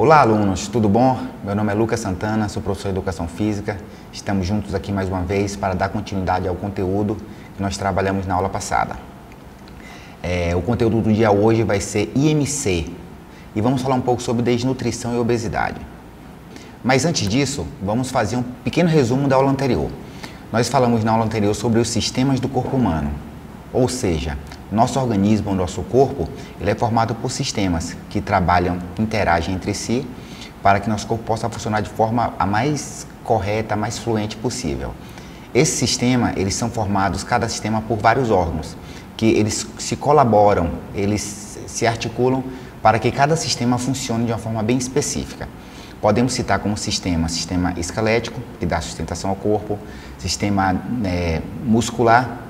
Olá, alunos, tudo bom? Meu nome é Lucas Santana, sou professor de Educação Física. Estamos juntos aqui mais uma vez para dar continuidade ao conteúdo que nós trabalhamos na aula passada. O conteúdo do dia hoje vai ser IMC e vamos falar um pouco sobre desnutrição e obesidade. Mas antes disso, vamos fazer um pequeno resumo da aula anterior. Nós falamos na aula anterior sobre os sistemas do corpo humano, ou seja, nosso organismo, o nosso corpo, ele é formado por sistemas que trabalham, interagem entre si para que nosso corpo possa funcionar de forma a mais correta, a mais fluente possível. Esse sistema, eles são formados, cada sistema, por vários órgãos, que eles se colaboram, eles se articulam para que cada sistema funcione de uma forma bem específica. Podemos citar como sistema esquelético, que dá sustentação ao corpo, sistema muscular,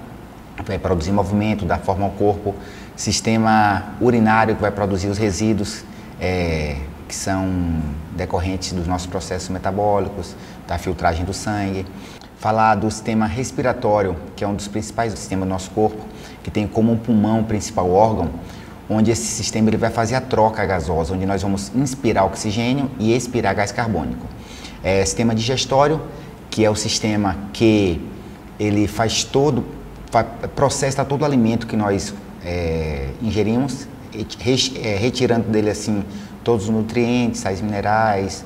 que vai produzir movimento, dar forma ao corpo, sistema urinário, que vai produzir os resíduos que são decorrentes dos nossos processos metabólicos, da filtragem do sangue. Falar do sistema respiratório, que é um dos principais sistemas do nosso corpo, que tem como um pulmão o principal órgão, onde esse sistema ele vai fazer a troca gasosa, onde nós vamos inspirar oxigênio e expirar gás carbônico. Sistema digestório, que é o sistema que ele processa todo o alimento que nós ingerimos, retirando dele assim todos os nutrientes, sais minerais,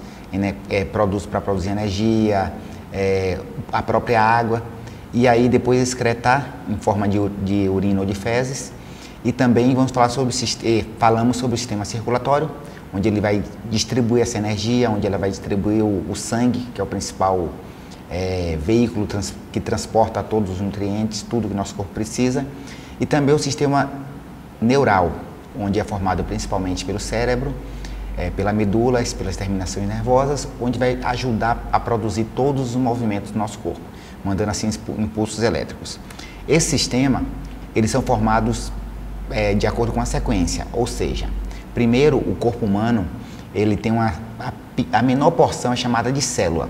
produtos para produzir energia, a própria água, e aí depois excretar em forma de urina ou de fezes. E também vamos falar falamos sobre o sistema circulatório, onde ele vai distribuir essa energia, onde ele vai distribuir o sangue, que é o principal veículo que transporta todos os nutrientes, tudo que nosso corpo precisa. E também o sistema neural, onde é formado principalmente pelo cérebro, pela medula, pelas terminações nervosas, onde vai ajudar a produzir todos os movimentos do nosso corpo, mandando assim impulsos elétricos. Esse sistema, eles são formados de acordo com a sequência, ou seja, primeiro o corpo humano, ele tem a menor porção é chamada de célula.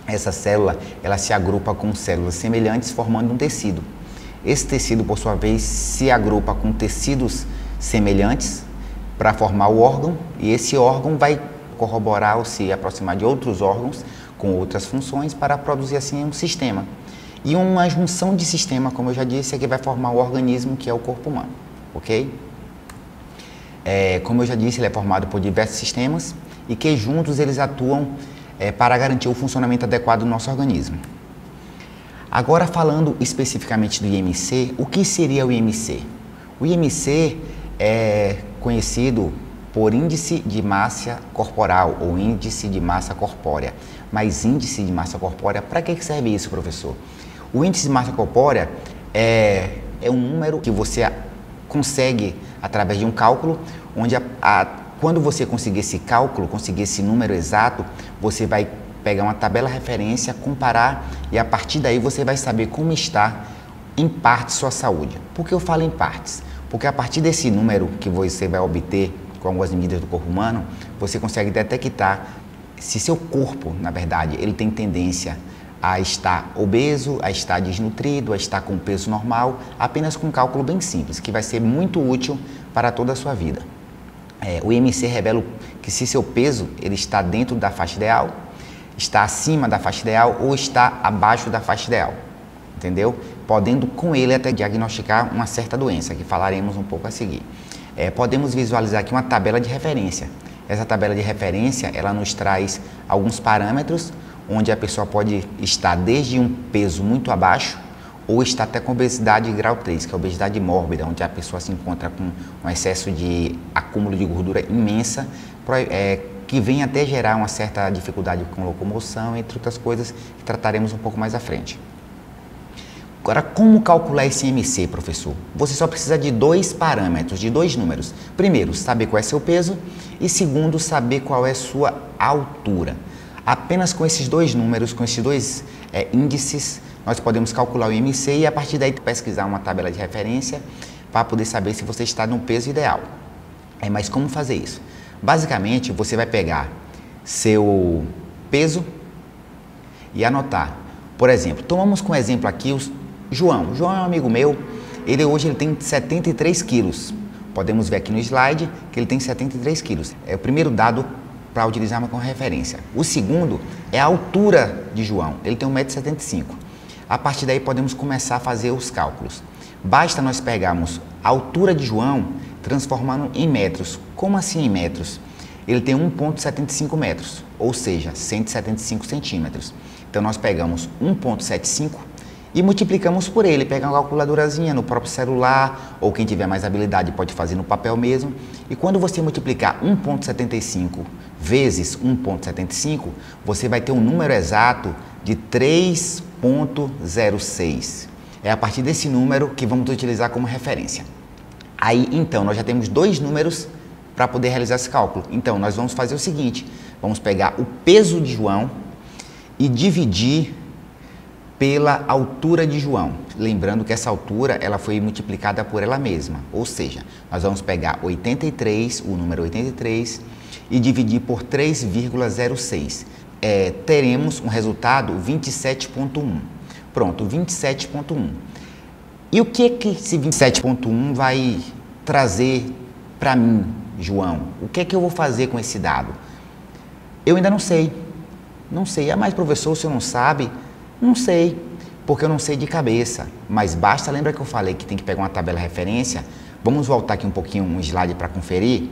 Essa célula, ela se agrupa com células semelhantes formando um tecido. Esse tecido, por sua vez, se agrupa com tecidos semelhantes para formar o órgão, e esse órgão vai corroborar ou se aproximar de outros órgãos com outras funções para produzir assim um sistema. E uma junção de sistema, como eu já disse, é que vai formar o organismo que é o corpo humano, ok? Como eu já disse, ele é formado por diversos sistemas e que juntos eles atuam para garantir o funcionamento adequado do nosso organismo. Agora, falando especificamente do IMC, o que seria o IMC? O IMC é conhecido por índice de massa corporal ou índice de massa corpórea. Mas índice de massa corpórea, para que serve isso, professor? O índice de massa corpórea é um número que você consegue através de um cálculo, onde quando você conseguir esse cálculo, conseguir esse número exato, você vai pegar uma tabela referência, comparar e a partir daí você vai saber como está em parte sua saúde. Por que eu falo em partes? Porque a partir desse número que você vai obter com algumas medidas do corpo humano, você consegue detectar se seu corpo, na verdade, ele tem tendência a estar obeso, a estar desnutrido, a estar com peso normal, apenas com um cálculo bem simples, que vai ser muito útil para toda a sua vida. O IMC revela que se seu peso ele está dentro da faixa ideal, está acima da faixa ideal ou está abaixo da faixa ideal, entendeu? Podendo com ele até diagnosticar uma certa doença, que falaremos um pouco a seguir. Podemos visualizar aqui uma tabela de referência. Essa tabela de referência, ela nos traz alguns parâmetros, onde a pessoa pode estar desde um peso muito abaixo ou está até com obesidade grau 3, que é a obesidade mórbida, onde a pessoa se encontra com um excesso de acúmulo de gordura imensa, que vem até gerar uma certa dificuldade com locomoção, entre outras coisas que trataremos um pouco mais à frente. Agora, como calcular esse IMC, professor? Você só precisa de dois parâmetros, de dois números. Primeiro, saber qual é seu peso e segundo, saber qual é sua altura. Apenas com esses dois números, com esses dois índices, nós podemos calcular o IMC e a partir daí pesquisar uma tabela de referência para poder saber se você está no peso ideal. Mas como fazer isso? Basicamente, você vai pegar seu peso e anotar. Por exemplo, tomamos como exemplo aqui o João. João é um amigo meu, hoje ele tem 73 quilos. Podemos ver aqui no slide que ele tem 73 quilos. O primeiro dado para utilizarmos como referência. O segundo é a altura de João, ele tem 1,75 m. A partir daí podemos começar a fazer os cálculos. Basta nós pegarmos a altura de João, transformando em metros. Como assim em metros? Ele tem 1,75 metros, ou seja, 175 centímetros. Então nós pegamos 1,75 e multiplicamos por ele. Pega uma calculadorazinha no próprio celular, ou quem tiver mais habilidade pode fazer no papel mesmo. E quando você multiplicar 1,75 vezes 1,75, você vai ter um número exato de 3,06. É a partir desse número que vamos utilizar como referência. Aí, então, nós já temos dois números para poder realizar esse cálculo. Então, nós vamos fazer o seguinte, vamos pegar o peso de João e dividir pela altura de João. Lembrando que essa altura ela foi multiplicada por ela mesma, ou seja, nós vamos pegar 83, o número 83, e dividir por 3,06. Teremos um resultado 27,1. Pronto, 27,1. E o que esse 27,1 vai trazer para mim, João? O que eu vou fazer com esse dado? Eu ainda não sei. Não sei. Mas, professor, o senhor não sabe? Não sei, porque eu não sei de cabeça. Mas basta, lembra que eu falei que tem que pegar uma tabela referência? Vamos voltar aqui um pouquinho, um slide para conferir.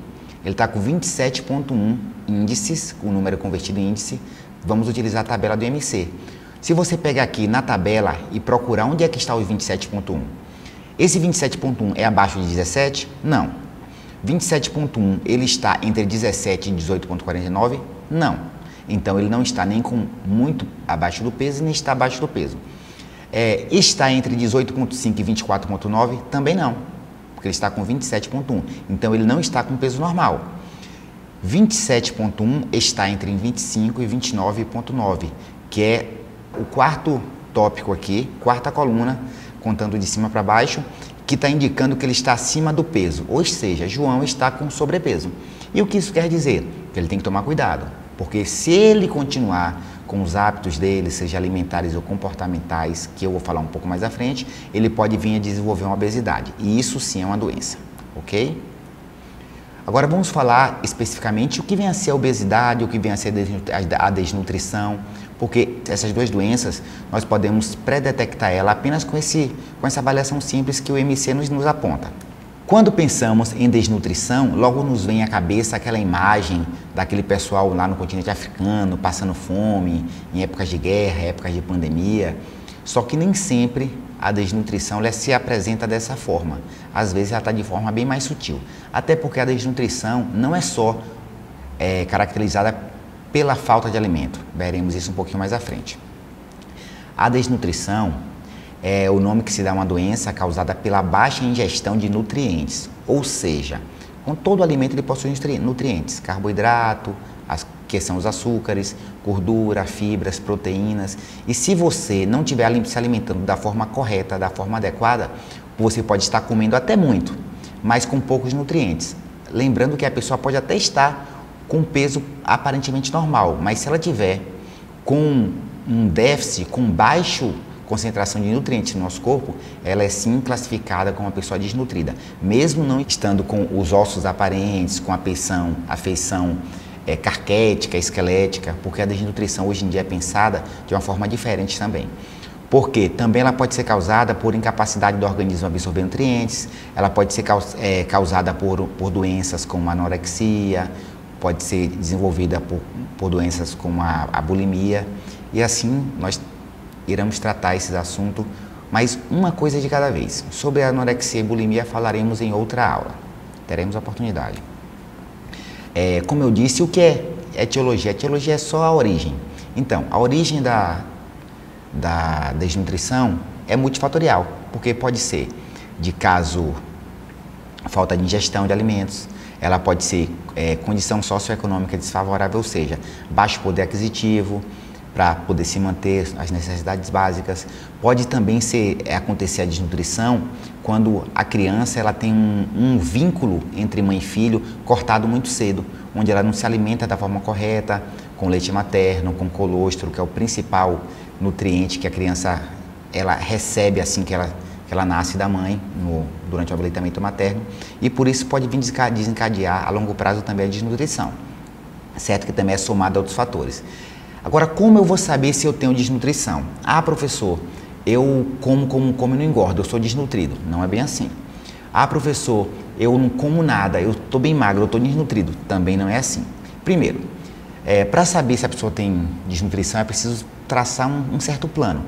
Ele está com 27,1 índices, o número convertido em índice. Vamos utilizar a tabela do IMC. Se você pegar aqui na tabela e procurar onde é que está o 27,1, esse 27,1 é abaixo de 17? Não. 27,1 ele está entre 17 e 18,49? Não. Então ele não está nem com muito abaixo do peso, nem está abaixo do peso. Está entre 18,5 e 24,9? Também não, porque ele está com 27,1. Então ele não está com peso normal. 27,1 está entre 25 e 29,9, que é o quarto tópico aqui, quarta coluna, contando de cima para baixo, que está indicando que ele está acima do peso, ou seja, João está com sobrepeso. E o que isso quer dizer? Que ele tem que tomar cuidado, porque se ele continuar com os hábitos dele, seja alimentares ou comportamentais, que eu vou falar um pouco mais à frente, ele pode vir a desenvolver uma obesidade, e isso sim é uma doença, ok? Agora vamos falar especificamente o que vem a ser a obesidade, o que vem a ser a desnutrição, porque essas duas doenças nós podemos pré-detectar ela apenas com essa avaliação simples que o IMC nos aponta. Quando pensamos em desnutrição, logo nos vem à cabeça aquela imagem daquele pessoal lá no continente africano, passando fome, em épocas de guerra, épocas de pandemia, só que nem sempre a desnutrição ela se apresenta dessa forma. Às vezes ela está de forma bem mais sutil. Até porque a desnutrição não é só caracterizada pela falta de alimento. Veremos isso um pouquinho mais à frente. A desnutrição é o nome que se dá a uma doença causada pela baixa ingestão de nutrientes. Ou seja, com todo alimento ele possui nutrientes, carboidrato, que são os açúcares, gordura, fibras, proteínas. E se você não estiver se alimentando da forma correta, da forma adequada, você pode estar comendo até muito, mas com poucos nutrientes. Lembrando que a pessoa pode até estar com peso aparentemente normal, mas se ela tiver com um déficit, com baixa concentração de nutrientes no nosso corpo, ela é sim classificada como uma pessoa desnutrida, mesmo não estando com os ossos aparentes, com a feição carquética, esquelética, porque a desnutrição hoje em dia é pensada de uma forma diferente também. Porque também ela pode ser causada por incapacidade do organismo absorver nutrientes, ela pode ser causada por doenças como anorexia, pode ser desenvolvida por doenças como a bulimia, e assim nós iremos tratar esses assuntos, mas uma coisa de cada vez. Sobre a anorexia e bulimia falaremos em outra aula, teremos a oportunidade. Como eu disse, o que é etiologia? A etiologia é só a origem. Então, a origem da desnutrição é multifatorial, porque pode ser de caso falta de ingestão de alimentos, ela pode ser condição socioeconômica desfavorável, ou seja, baixo poder aquisitivo para poder se manter as necessidades básicas. Pode também acontecer a desnutrição quando a criança ela tem um vínculo entre mãe e filho cortado muito cedo, onde ela não se alimenta da forma correta, com leite materno, com colostro, que é o principal nutriente que a criança ela recebe assim que ela nasce da mãe durante o aleitamento materno, e por isso pode vir desencadear a longo prazo também a desnutrição. certo? Que também é somado a outros fatores. Agora, como eu vou saber se eu tenho desnutrição? Ah, professor, eu como e não engordo, eu sou desnutrido. Não é bem assim. Ah, professor, eu não como nada, eu estou bem magro, eu estou desnutrido. Também não é assim. Primeiro, para saber se a pessoa tem desnutrição, é preciso traçar um certo plano.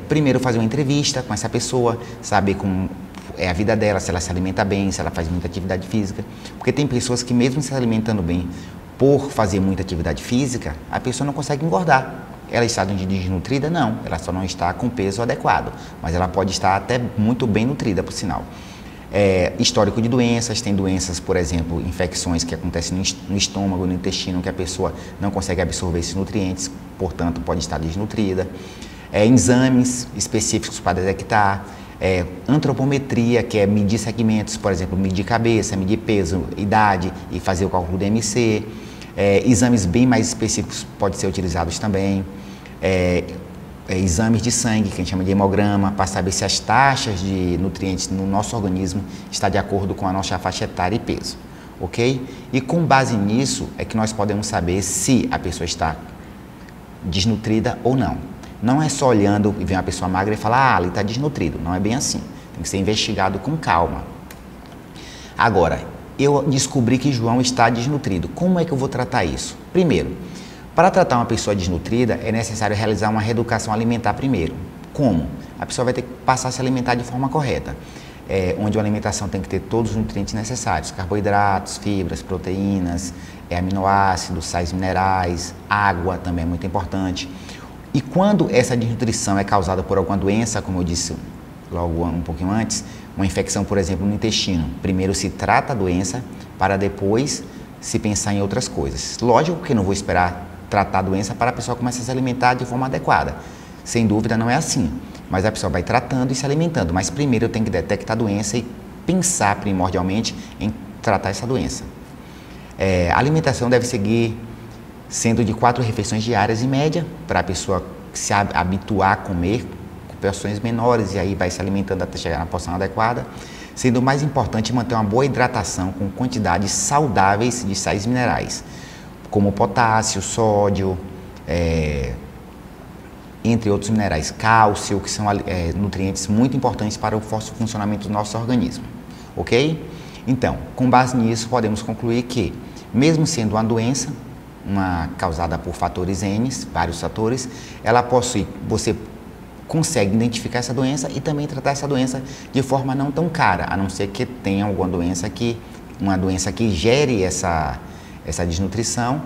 Primeiro fazer uma entrevista com essa pessoa, saber como é a vida dela, se ela se alimenta bem, se ela faz muita atividade física. Porque tem pessoas que mesmo se alimentando bem, por fazer muita atividade física, a pessoa não consegue engordar. Ela está desnutrida? Não, ela só não está com peso adequado, mas ela pode estar até muito bem nutrida, por sinal. Histórico de doenças, tem doenças, por exemplo, infecções que acontecem no estômago, no intestino, que a pessoa não consegue absorver esses nutrientes, portanto pode estar desnutrida. Exames específicos para detectar, antropometria, que é medir segmentos, por exemplo, medir cabeça, medir peso, idade e fazer o cálculo do IMC. Exames bem mais específicos podem ser utilizados também. Exames de sangue, que a gente chama de hemograma, para saber se as taxas de nutrientes no nosso organismo estão de acordo com a nossa faixa etária e peso, ok? E com base nisso é que nós podemos saber se a pessoa está desnutrida ou não. Não é só olhando e ver uma pessoa magra e falar, ele está desnutrido. Não é bem assim. Tem que ser investigado com calma. Agora, eu descobri que João está desnutrido. Como é que eu vou tratar isso? Primeiro, para tratar uma pessoa desnutrida, é necessário realizar uma reeducação alimentar primeiro. Como? A pessoa vai ter que passar a se alimentar de forma correta. Onde a alimentação tem que ter todos os nutrientes necessários. Carboidratos, fibras, proteínas, aminoácidos, sais minerais, água também é muito importante. E quando essa desnutrição é causada por alguma doença, como eu disse logo um pouquinho antes, uma infecção, por exemplo, no intestino, primeiro se trata a doença para depois se pensar em outras coisas. Lógico que não vou esperar tratar a doença para a pessoa começar a se alimentar de forma adequada. Sem dúvida não é assim, mas a pessoa vai tratando e se alimentando. Mas primeiro eu tenho que detectar a doença e pensar primordialmente em tratar essa doença. A alimentação deve seguir sendo de 4 refeições diárias em média, para a pessoa se habituar a comer com porções menores e aí vai se alimentando até chegar na porção adequada. Sendo o mais importante manter uma boa hidratação com quantidades saudáveis de sais minerais, como potássio, sódio, entre outros minerais, cálcio, que são nutrientes muito importantes para o funcionamento do nosso organismo, ok? Então, com base nisso, podemos concluir que, mesmo sendo uma doença, causada por fatores N, vários fatores, você consegue identificar essa doença e também tratar essa doença de forma não tão cara, a não ser que tenha alguma doença uma doença que gere essa desnutrição,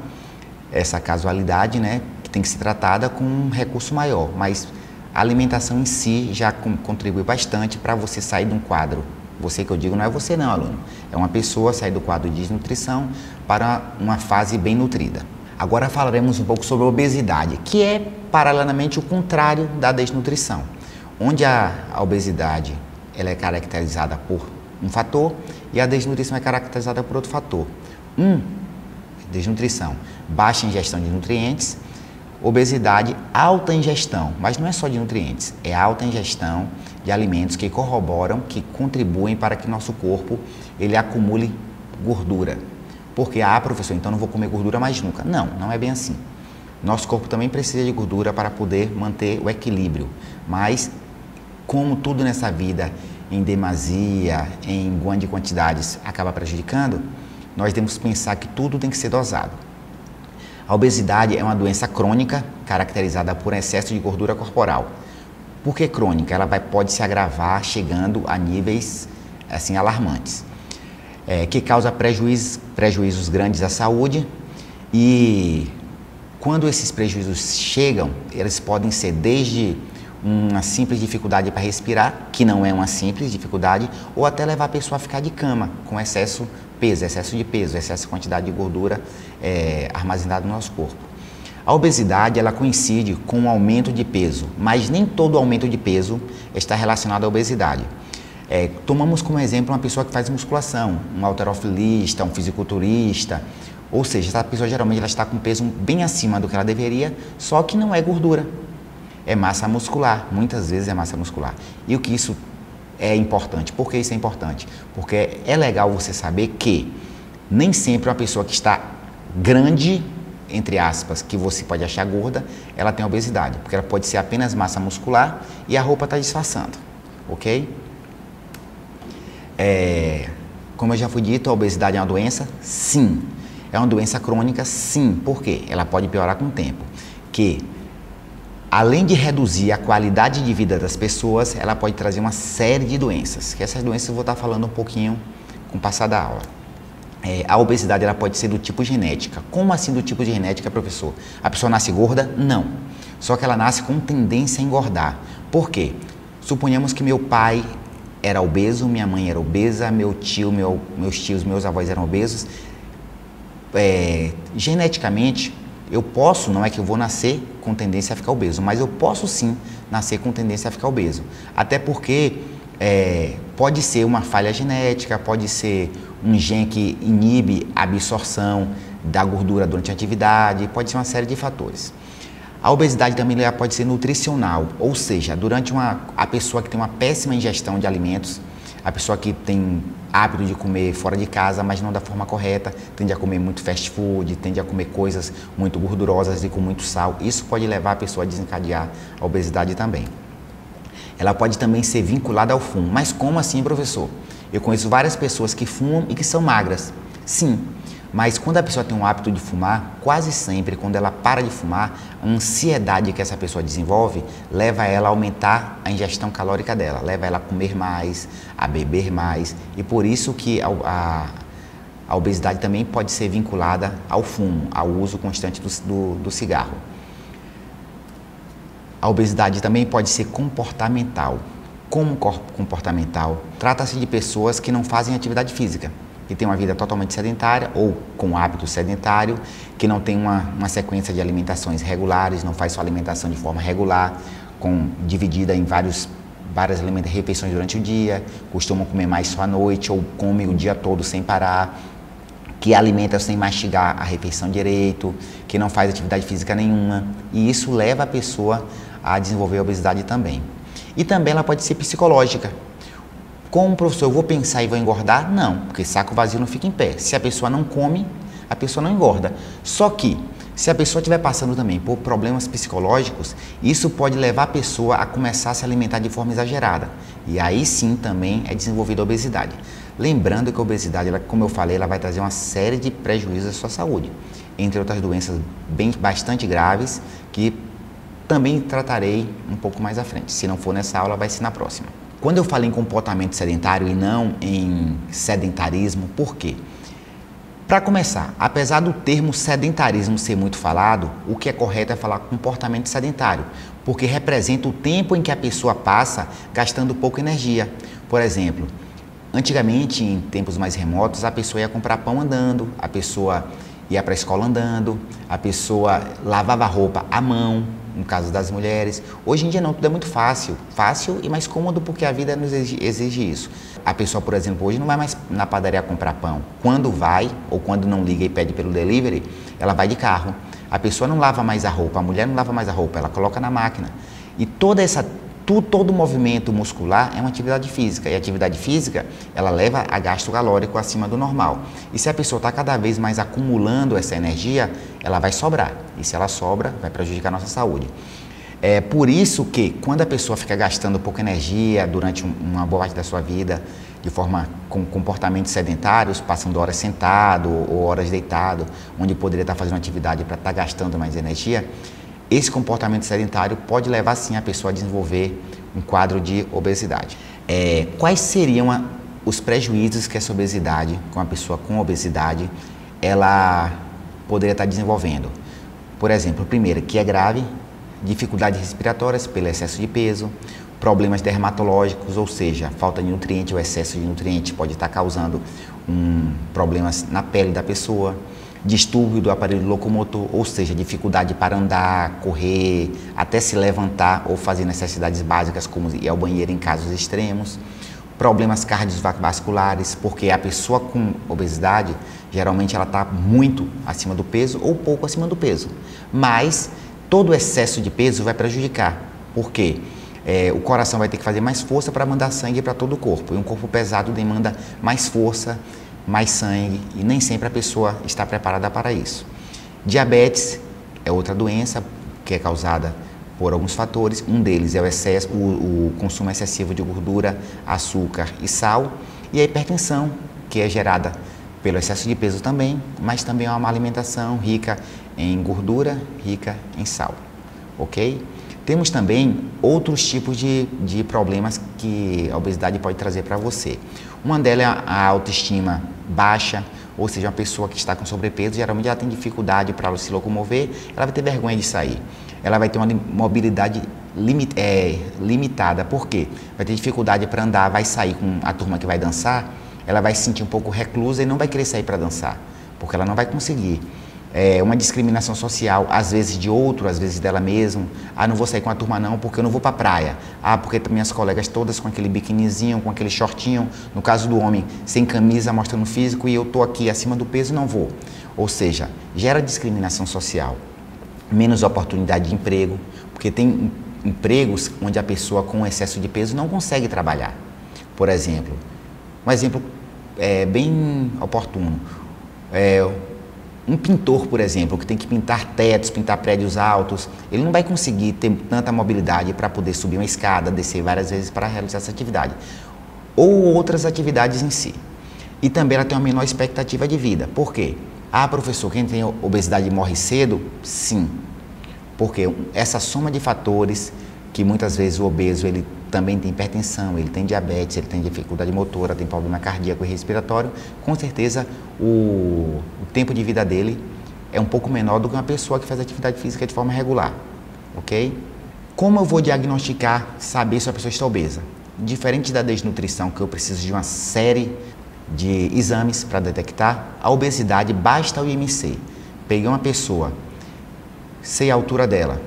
essa casualidade, né, que tem que ser tratada com um recurso maior, mas a alimentação em si já contribui bastante para você sair de um quadro. Você que eu digo não é você não, aluno. É uma pessoa sair do quadro de desnutrição para uma fase bem nutrida. Agora falaremos um pouco sobre a obesidade, que é paralelamente o contrário da desnutrição. Onde a obesidade ela é caracterizada por um fator e a desnutrição é caracterizada por outro fator. Desnutrição, baixa ingestão de nutrientes. Obesidade, alta ingestão, mas não é só de nutrientes, é alta ingestão de alimentos que corroboram, que contribuem para que nosso corpo ele acumule gordura. Porque, professor, então não vou comer gordura mais nunca. Não, não é bem assim. Nosso corpo também precisa de gordura para poder manter o equilíbrio, mas como tudo nessa vida, em demasia, em grandes quantidades, acaba prejudicando, nós devemos pensar que tudo tem que ser dosado. A obesidade é uma doença crônica caracterizada por excesso de gordura corporal. Por que crônica? Ela pode se agravar chegando a níveis assim, alarmantes, que causa prejuízos grandes à saúde e quando esses prejuízos chegam, eles podem ser desde uma simples dificuldade para respirar, que não é uma simples dificuldade, ou até levar a pessoa a ficar de cama com excesso de peso, excesso de quantidade de gordura armazenada no nosso corpo. A obesidade ela coincide com um aumento de peso, mas nem todo aumento de peso está relacionado à obesidade. Tomamos como exemplo uma pessoa que faz musculação, um halterofilista, um fisiculturista, ou seja, essa pessoa geralmente ela está com peso bem acima do que ela deveria, só que não é gordura, é massa muscular, muitas vezes é massa muscular. E o que isso é importante? Por que isso é importante? Porque é legal você saber que nem sempre uma pessoa que está grande, entre aspas, que você pode achar gorda, ela tem obesidade, porque ela pode ser apenas massa muscular e a roupa está disfarçando, ok? Como eu já fui dito, a obesidade é uma doença? Sim. É uma doença crônica? Sim. Por quê? Ela pode piorar com o tempo. Que, além de reduzir a qualidade de vida das pessoas, ela pode trazer uma série de doenças. Que essas doenças eu vou estar falando um pouquinho com o passar da aula. A obesidade ela pode ser do tipo genética. Como assim do tipo de genética, professor? A pessoa nasce gorda? Não. Só que ela nasce com tendência a engordar. Por quê? Suponhamos que meu pai era obeso, minha mãe era obesa, meu tio, meus tios, meus avós eram obesos. Geneticamente, eu posso, não é que eu vou nascer com tendência a ficar obeso, mas eu posso sim nascer com tendência a ficar obeso. Até porque pode ser uma falha genética, pode ser um gene que inibe a absorção da gordura durante a atividade, pode ser uma série de fatores. A obesidade também pode ser nutricional, ou seja, durante a pessoa que tem uma péssima ingestão de alimentos, a pessoa que tem hábito de comer fora de casa, mas não da forma correta, tende a comer muito fast food, tende a comer coisas muito gordurosas e com muito sal, isso pode levar a pessoa a desencadear a obesidade também. Ela pode também ser vinculada ao fumo. Mas como assim, professor? Eu conheço várias pessoas que fumam e que são magras. Sim, mas quando a pessoa tem um hábito de fumar, quase sempre, quando ela para de fumar, a ansiedade que essa pessoa desenvolve leva ela a aumentar a ingestão calórica dela, leva ela a comer mais, a beber mais. E por isso que a obesidade também pode ser vinculada ao fumo, ao uso constante do cigarro. A obesidade também pode ser comportamental. Como comportamental? Trata-se de pessoas que não fazem atividade física, que têm uma vida totalmente sedentária ou com hábito sedentário, que não tem uma sequência de alimentações regulares, não faz sua alimentação de forma regular, dividida em várias refeições durante o dia, costumam comer mais só à noite ou come o dia todo sem parar, que alimenta sem mastigar a refeição direito, que não faz atividade física nenhuma, e isso leva a pessoa a desenvolver obesidade também. E também ela pode ser psicológica. Como professor, eu vou pensar e vou engordar? Não, porque saco vazio não fica em pé. Se a pessoa não come, a pessoa não engorda. Só que, se a pessoa estiver passando também por problemas psicológicos, isso pode levar a pessoa a começar a se alimentar de forma exagerada. E aí sim também é desenvolvida a obesidade. Lembrando que a obesidade, como eu falei, ela vai trazer uma série de prejuízos à sua saúde. Entre outras doenças bastante graves, que também tratarei um pouco mais à frente. Se não for nessa aula, vai ser na próxima. Quando eu falo em comportamento sedentário e não em sedentarismo, por quê? Para começar, apesar do termo sedentarismo ser muito falado, o que é correto é falar comportamento sedentário, porque representa o tempo em que a pessoa passa gastando pouca energia. Por exemplo, antigamente, em tempos mais remotos, a pessoa ia comprar pão andando, a pessoa ia para a escola andando, a pessoa lavava a roupa à mão, no caso das mulheres. Hoje em dia não, tudo é muito fácil e mais cômodo porque a vida nos exige isso. A pessoa, por exemplo, hoje não vai mais na padaria comprar pão. Quando vai, ou quando não liga e pede pelo delivery, ela vai de carro. A pessoa não lava mais a roupa, a mulher não lava mais a roupa, ela coloca na máquina. E todo movimento muscular é uma atividade física, e a atividade física, ela leva a gasto calórico acima do normal. E se a pessoa está cada vez mais acumulando essa energia, ela vai sobrar, e se ela sobra, vai prejudicar a nossa saúde. É por isso que, quando a pessoa fica gastando pouca energia durante uma boa parte da sua vida, de forma com comportamentos sedentários, passando horas sentado ou horas deitado, onde poderia estar fazendo atividade para estar gastando mais energia, esse comportamento sedentário pode levar sim a pessoa a desenvolver um quadro de obesidade. Quais seriam os prejuízos que essa obesidade, com a pessoa com obesidade, ela poderia estar desenvolvendo? Por exemplo, primeiro, que é grave, dificuldades respiratórias pelo excesso de peso, problemas dermatológicos, ou seja, falta de nutriente ou excesso de nutriente pode estar causando problemas na pele da pessoa, distúrbio do aparelho locomotor, ou seja, dificuldade para andar, correr, até se levantar ou fazer necessidades básicas como ir ao banheiro em casos extremos, problemas cardiovasculares, porque a pessoa com obesidade, geralmente ela está muito acima do peso ou pouco acima do peso, mas todo excesso de peso vai prejudicar, porque o coração vai ter que fazer mais força para mandar sangue para todo o corpo, e um corpo pesado demanda mais força, mais sangue e nem sempre a pessoa está preparada para isso. Diabetes é outra doença que é causada por alguns fatores. Um deles é o excesso, o consumo excessivo de gordura, açúcar e sal, e a hipertensão, que é gerada pelo excesso de peso também, mas também é uma alimentação rica em gordura, rica em sal, ok? Temos também outros tipos de problemas que a obesidade pode trazer para você. Uma delas é a autoestima baixa, ou seja, uma pessoa que está com sobrepeso, geralmente ela tem dificuldade para se locomover, ela vai ter vergonha de sair. Ela vai ter uma mobilidade limitada. Por quê? Vai ter dificuldade para andar, vai sair com a turma que vai dançar, ela vai se sentir um pouco reclusa e não vai querer sair para dançar, porque ela não vai conseguir. Uma discriminação social, às vezes de outro, às vezes dela mesma. Ah, não vou sair com a turma não, porque eu não vou para a praia. Ah, porque minhas colegas todas com aquele biquinizinho, com aquele shortinho, no caso do homem, sem camisa, mostrando físico, e eu estou aqui acima do peso e não vou. Ou seja, gera discriminação social, menos oportunidade de emprego, porque tem empregos onde a pessoa com excesso de peso não consegue trabalhar. Por exemplo, um exemplo bem oportuno, um pintor, por exemplo, que tem que pintar tetos, pintar prédios altos, ele não vai conseguir ter tanta mobilidade para poder subir uma escada, descer várias vezes para realizar essa atividade. Ou outras atividades em si. E também ela tem uma menor expectativa de vida. Por quê? Ah, professor, quem tem obesidade morre cedo? Sim. Porque essa soma de fatores, que muitas vezes o obeso ele também tem hipertensão, ele tem diabetes, ele tem dificuldade motora, tem problema cardíaco e respiratório, com certeza o tempo de vida dele é um pouco menor do que uma pessoa que faz atividade física de forma regular, ok? Como eu vou diagnosticar, saber se a pessoa está obesa? Diferente da desnutrição, que eu preciso de uma série de exames para detectar, a obesidade basta o IMC. Peguei uma pessoa, sei a altura dela,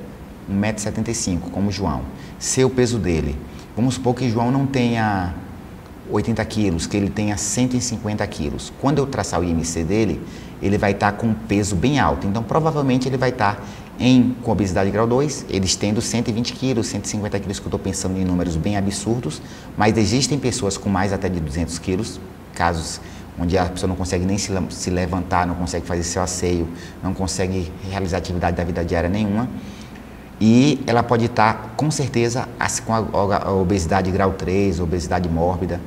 1,75 m, como o João, sei o peso dele. Vamos supor que João não tenha 80 quilos, que ele tenha 150 quilos. Quando eu traçar o IMC dele, ele vai estar com um peso bem alto. Então, provavelmente, ele vai estar com obesidade grau 2, eles tendo 120 quilos, 150 quilos, que eu estou pensando em números bem absurdos, mas existem pessoas com mais até de 200 quilos, casos onde a pessoa não consegue nem se levantar, não consegue fazer seu asseio, não consegue realizar atividade da vida diária nenhuma. E ela pode estar, com certeza, com a obesidade grau 3, obesidade mórbida.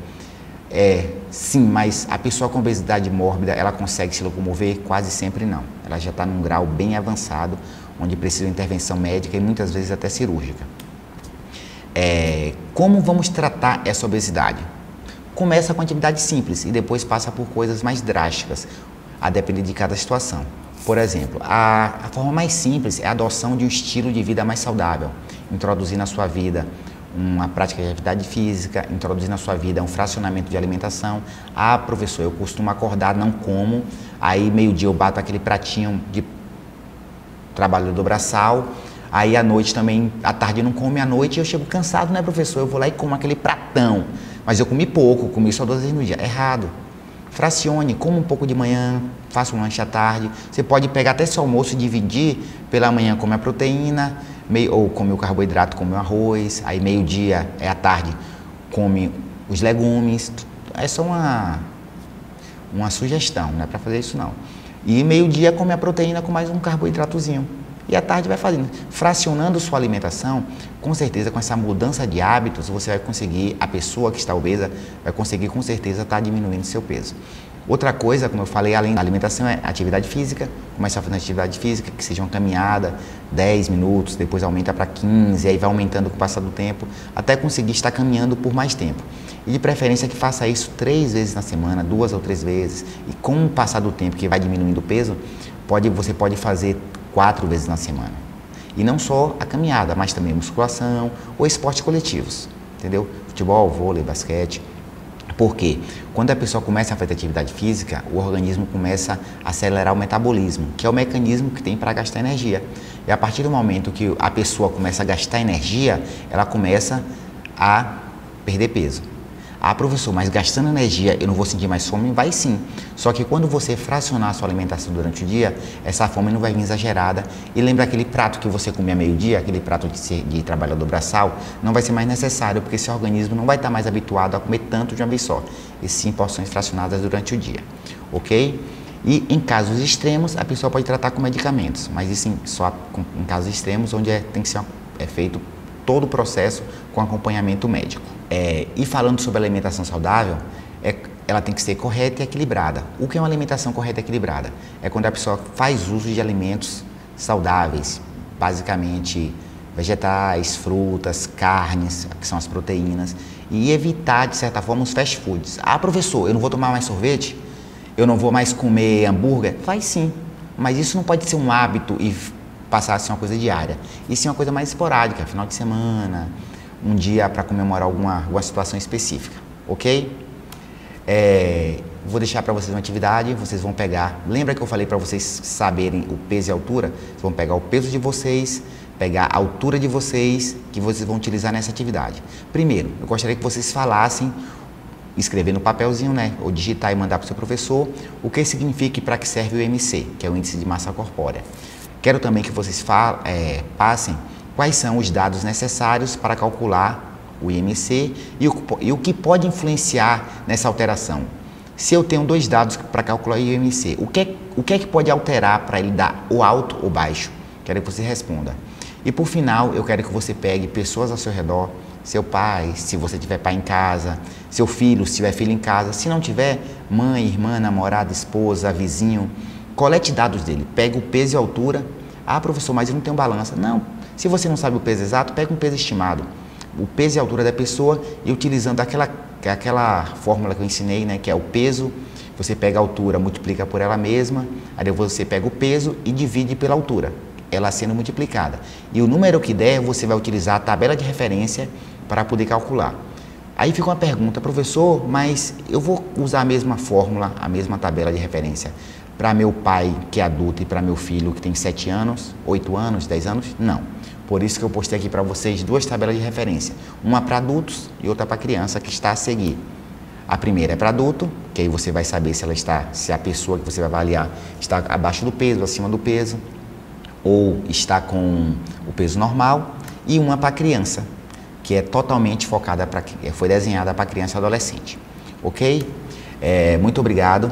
Sim, mas a pessoa com obesidade mórbida, ela consegue se locomover? Quase sempre não. Ela já está num grau bem avançado, onde precisa de intervenção médica e muitas vezes até cirúrgica. Como vamos tratar essa obesidade? Começa com atividade simples e depois passa por coisas mais drásticas, a depender de cada situação. Por exemplo, a forma mais simples é a adoção de um estilo de vida mais saudável. Introduzir na sua vida uma prática de atividade física, introduzir na sua vida um fracionamento de alimentação. Ah, professor, eu costumo acordar, não como, aí meio-dia eu bato aquele pratinho de trabalho do braçal, aí à noite também, à tarde não come, à noite eu chego cansado, né, professor? Eu vou lá e como aquele pratão, mas eu comi pouco, comi só 2 vezes no dia. Errado. Fracione, coma um pouco de manhã, faça um lanche à tarde. Você pode pegar até seu almoço e dividir. Pela manhã come a proteína, ou come o carboidrato, come o arroz. Aí meio-dia, à tarde, come os legumes. É só uma sugestão, não é para fazer isso não. E meio-dia come a proteína com mais um carboidratozinho. E à tarde vai fazendo, fracionando sua alimentação. Com certeza, com essa mudança de hábitos, você vai conseguir, a pessoa que está obesa, vai conseguir com certeza estar diminuindo seu peso. Outra coisa, como eu falei, além da alimentação, é atividade física. Começa a fazer atividade física, que seja uma caminhada, 10 minutos, depois aumenta para 15, aí vai aumentando com o passar do tempo, até conseguir estar caminhando por mais tempo. E de preferência que faça isso 3 vezes na semana, 2 ou 3 vezes. E com o passar do tempo, que vai diminuindo o peso, você pode fazer 4 vezes na semana. E não só a caminhada, mas também musculação ou esportes coletivos, entendeu? Futebol, vôlei, basquete. Por quê? Quando a pessoa começa a fazer atividade física, o organismo começa a acelerar o metabolismo, que é o mecanismo que tem para gastar energia. E a partir do momento que a pessoa começa a gastar energia, ela começa a perder peso. Ah, professor, mas gastando energia eu não vou sentir mais fome? Vai sim. Só que quando você fracionar a sua alimentação durante o dia, essa fome não vai vir exagerada. E lembra aquele prato que você comia meio-dia, aquele prato de trabalhador braçal, não vai ser mais necessário, porque seu organismo não vai estar mais habituado a comer tanto de uma vez só. E sim porções fracionadas durante o dia, ok? E em casos extremos, a pessoa pode tratar com medicamentos, mas isso só em casos extremos, onde tem que ser feito todo o processo com acompanhamento médico. E falando sobre alimentação saudável, ela tem que ser correta e equilibrada. O que é uma alimentação correta e equilibrada? É quando a pessoa faz uso de alimentos saudáveis, basicamente vegetais, frutas, carnes, que são as proteínas, e evitar, de certa forma, os fast foods. Ah, professor, eu não vou tomar mais sorvete? Eu não vou mais comer hambúrguer? Vai sim, mas isso não pode ser um hábito e passar a ser uma coisa diária. Isso é uma coisa mais esporádica, final de semana, um dia para comemorar alguma situação específica, ok? Vou deixar para vocês uma atividade, vocês vão pegar, lembra que eu falei para vocês saberem o peso e a altura? Vocês vão pegar o peso de vocês, pegar a altura de vocês, que vocês vão utilizar nessa atividade. Primeiro, eu gostaria que vocês falassem, escrever no papelzinho, né, ou digitar e mandar para o seu professor, o que significa e para que serve o IMC, que é o Índice de Massa Corpórea. Quero também que vocês passem quais são os dados necessários para calcular o IMC e o que pode influenciar nessa alteração. Se eu tenho dois dados para calcular o IMC, o que é que pode alterar para ele dar o alto ou baixo? Quero que você responda. E por final, eu quero que você pegue pessoas ao seu redor, seu pai, se você tiver pai em casa, seu filho, se tiver filho em casa, se não tiver, mãe, irmã, namorada, esposa, vizinho, colete dados dele, pega o peso e a altura. Ah, professor, mas eu não tenho balança. Não, se você não sabe o peso exato, pega um peso estimado. O peso e a altura da pessoa e utilizando aquela fórmula que eu ensinei, né, que é o peso, você pega a altura, multiplica por ela mesma, aí você pega o peso e divide pela altura, ela sendo multiplicada. E o número que der, você vai utilizar a tabela de referência para poder calcular. Aí fica uma pergunta, professor, mas eu vou usar a mesma fórmula, a mesma tabela de referência para meu pai, que é adulto, e para meu filho, que tem 7 anos, 8 anos, 10 anos? Não. Por isso que eu postei aqui para vocês duas tabelas de referência. Uma para adultos e outra para criança que está a seguir. A primeira é para adulto, que aí você vai saber se a pessoa que você vai avaliar está abaixo do peso, acima do peso, ou está com o peso normal. E uma para criança, que é totalmente focada, foi desenhada para criança e adolescente. Ok? Muito obrigado.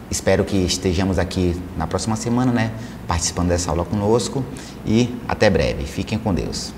Espero que estejamos aqui na próxima semana, né, participando dessa aula conosco e até breve. Fiquem com Deus.